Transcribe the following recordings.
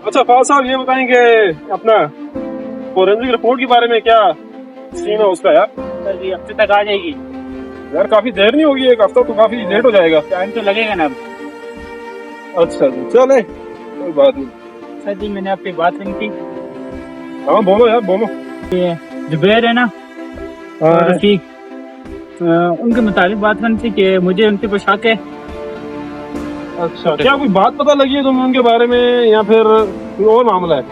अच्छा फाल साहब, ये बताएंगे अपना फोरेंसिक रिपोर्ट के बारे में क्या सीन है उसका यार? सर जी हफ्ते तक आ जाएगी। यार काफी देर नहीं होगी? एक हफ्ता तो काफी लेट हो जाएगा। टाइम तो लगेगा ना। अच्छा जी, चले कोई बात नहीं। सर जी मैंने आपकी बात सुनी थी। हाँ बोलो यार बोलो। ये जुबैर है ना और रफीक, उनके मुताबिक बात सुनी थी कि मुझे उनके पर शक है। अच्छा, क्या कोई बात पता लगी है तुम्हें उनके बारे में या फिर कोई और मामला है?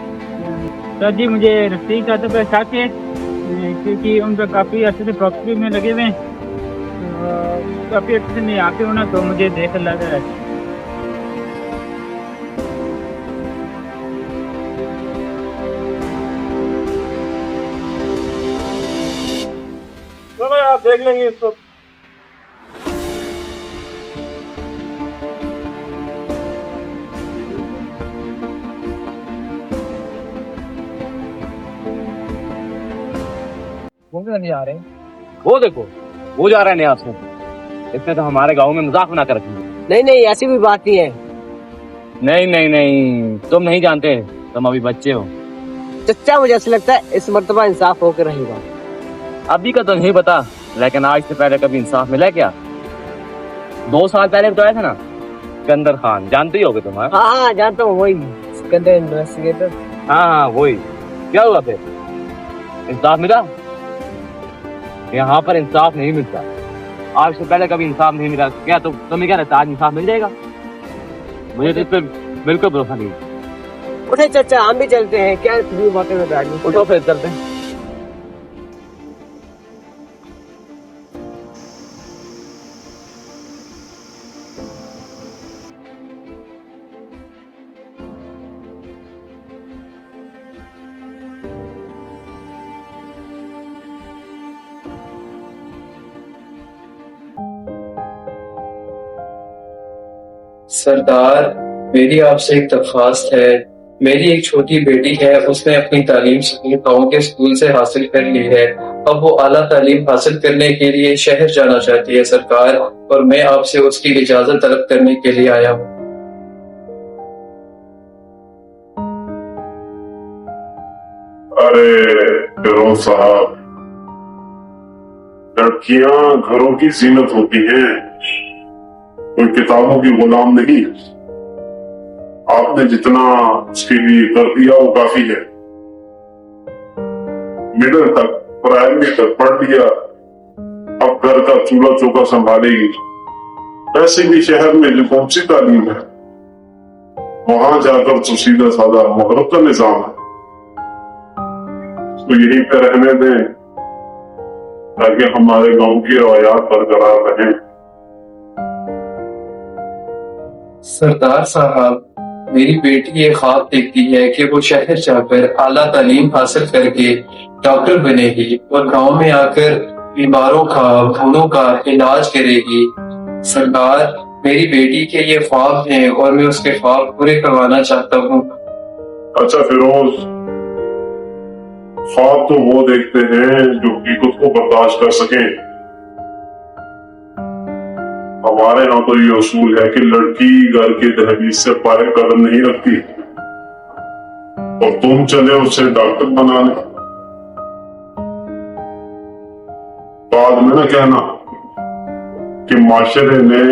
सर जी मुझे रफीक का तो पर शक है, क्योंकि उन पर काफ़ी अच्छे से प्रॉपर्टी में लगे हुए हैं। काफ़ी अच्छे से मैं यहाँ पे हूँ ना, तो मुझे देख लग रहा है। चलो यार देख लेंगे इसको। वो भी नहीं आ रहे। वो देखो, वो जा रहा है न्यास में। इसने तो हमारे गांव में मजाक बना कर रखी है। नहीं नहीं, ऐसी कोई बात नहीं है। नहीं नहीं नहीं, तुम नहीं जानते, तुम अभी बच्चे हो। चच्चा, मुझे ऐसा लगता है इस मर्तबा इंसाफ होकर रहेगा। अभी का तो नहीं पता, लेकिन आज से पहले कभी इंसाफ मिला क्या? 2 साल पहले तो आया था ना सिकंदर खान, जानते ही होगे तुम। हाँ हाँ जानता हूँ, वही सिकंदर इन्वेस्टिगेटर। हाँ वही। क्या हुआ फिर? इंसाफ मिला? यहाँ पर इंसाफ नहीं मिलता। आज से पहले कभी इंसाफ नहीं मिला क्या? तो तुम्हें क्या लगता है आज इंसाफ मिल जाएगा? मुझे तो इस पर बिल्कुल भरोसा नहीं। उठे चच्चा, हम भी चलते हैं। क्या फिर बातें में बैठ गए। उठो फिर चलते हैं। सरदार, मेरी आपसे एक दरख्वास्त है। मेरी एक छोटी बेटी है, उसने अपनी तालीम गाँव के स्कूल से हासिल कर ली है। अब वो आला तालीम हासिल करने के लिए शहर जाना चाहती है सरकार, और मैं आपसे उसकी इजाजत तलब करने के लिए आया हूँ। अरे फिरोज साहब, लड़कियां घरों की जीनत होती हैं, कोई किताबों की गुलाम नहीं। आपने जितना उसके लिए कर दिया वो काफी है। मिडिल तक, प्राइमरी तक पढ़ लिया, अब घर का चूल्हा चौका संभालेगी। वैसे भी शहर में जो कौन सी तालीम है, वहां जाकर तो सीधा साधा मगरब का निजाम है। तो यहीं पे रहने दें ताकि हमारे गांव की रवायात बरकरार रहें। सरदार साहब, मेरी बेटी ये ख्वाब देखती है कि वो शहर जाकर आला तालीम हासिल करके डॉक्टर बनेगी और गांव में आकर बीमारों का, बूढ़ों का इलाज करेगी। सरदार, मेरी बेटी के ये ख्वाब हैं और मैं उसके ख्वाब पूरे करवाना चाहता हूँ। अच्छा फिरोज, ख्वाब तो वो देखते हैं जो हकीकत को बर्दाश्त कर सकें। हमारे यहाँ तो ये उसूल है कि लड़की घर के दहलीज से बाहर कदम नहीं रखती, और तुम चले उसे डॉक्टर बनाने। बाद में ना कहना कि माशरे ने,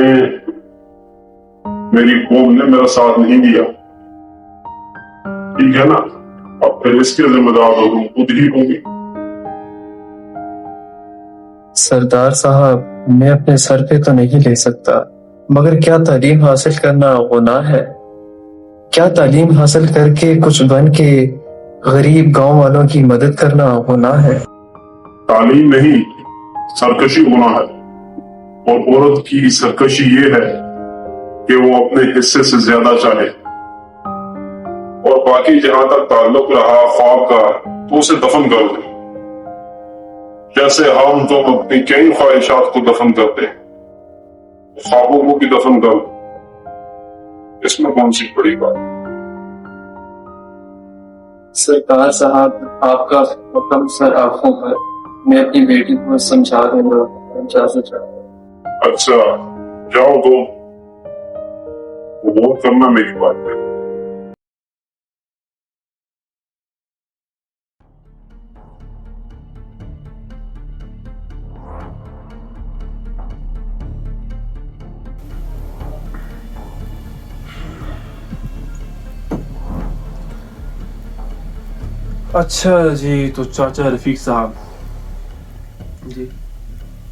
मेरी कौम ने मेरा साथ नहीं दिया। ठीक है ना? अब फिर इसके जिम्मेदार तो तुम खुद ही होगी। सरदार साहब, मैं अपने सर पे तो नहीं ले सकता, मगर क्या तालीम हासिल करना गुनाह है? क्या तालीम हासिल करके कुछ बन के गरीब गांव वालों की मदद करना गुनाह है? तालीम नहीं, सरकशी गुनाह है। और औरत की सरकशी ये है कि वो अपने हिस्से से ज्यादा चाहे। और बाकी जहां तक ताल्लुक रहा ख्वाब का, तो उसे दफन कर दे, जैसे हम तो अपनी कई ख्वाहिशात को दफन करते हैं, ख्वाबों को भी दफन कर दे। इसमें कौन सी बड़ी बात? सरदार साहब, आपका हुक्म सर आंखों पर। मैं अपनी बेटी को समझा दूंगा। अच्छा जाओ, तो वो करना मेरी बात है। अच्छा जी, तो चाचा रफीक साहब जी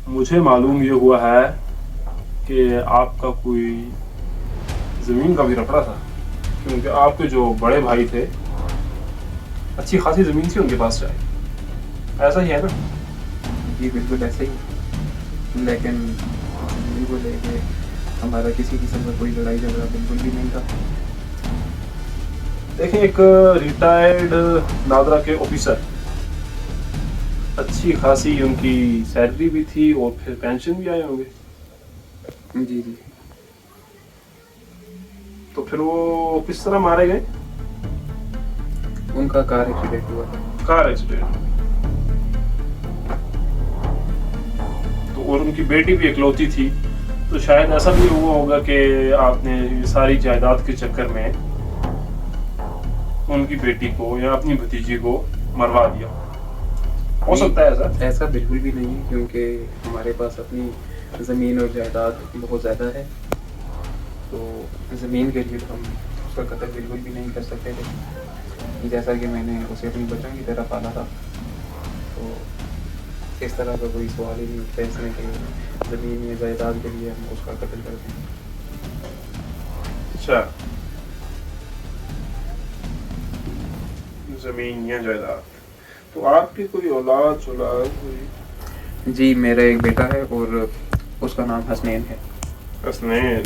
मुझे मालूम ये हुआ है कि आपका कोई जमीन का भी रफड़ा था, क्योंकि आपके जो बड़े भाई थे अच्छी खासी जमीन थी उनके पास शायद, ऐसा ही है ना? जी बिल्कुल ऐसे ही, लेकिन जमीन को लेके हमारा किसी किस्म का कोई लड़ाई झगड़ा बिल्कुल भी नहीं था। देखें, एक रिटायर्ड नादरा के ऑफिसर, अच्छी खासी उनकी सैलरी भी थी और फिर पेंशन भी आए होंगे, जी जी तो फिर वो किस तरह मारे गए? उनका कार एक्सीडेंट हुआ था। Car accident. तो और उनकी बेटी भी इकलौती थी, तो शायद ऐसा भी हुआ होगा कि आपने ये सारी जायदाद के चक्कर में उनकी बेटी को या अपनी भतीजी को मरवा दिया। हो सकता है ऐसा? ऐसा बिल्कुल भी नहीं है, क्योंकि हमारे पास अपनी ज़मीन और जायदाद बहुत ज़्यादा है, तो ज़मीन के लिए तो हम उसका कत्ल बिल्कुल भी नहीं कर सकते थे। जैसा कि मैंने उसे अपनी बच्चों की तरह पाला था, तो इस तरह का कोई सवाल ही नहीं उठता इसमें कि ज़मीन या जायदाद के लिए हम उसका कत्ल कर दें। अच्छा, जमीन या जायदाद। तो आपकी कोई औलाद कोई? जी मेरा एक बेटा है और उसका नाम हसनैन है। हसनैन।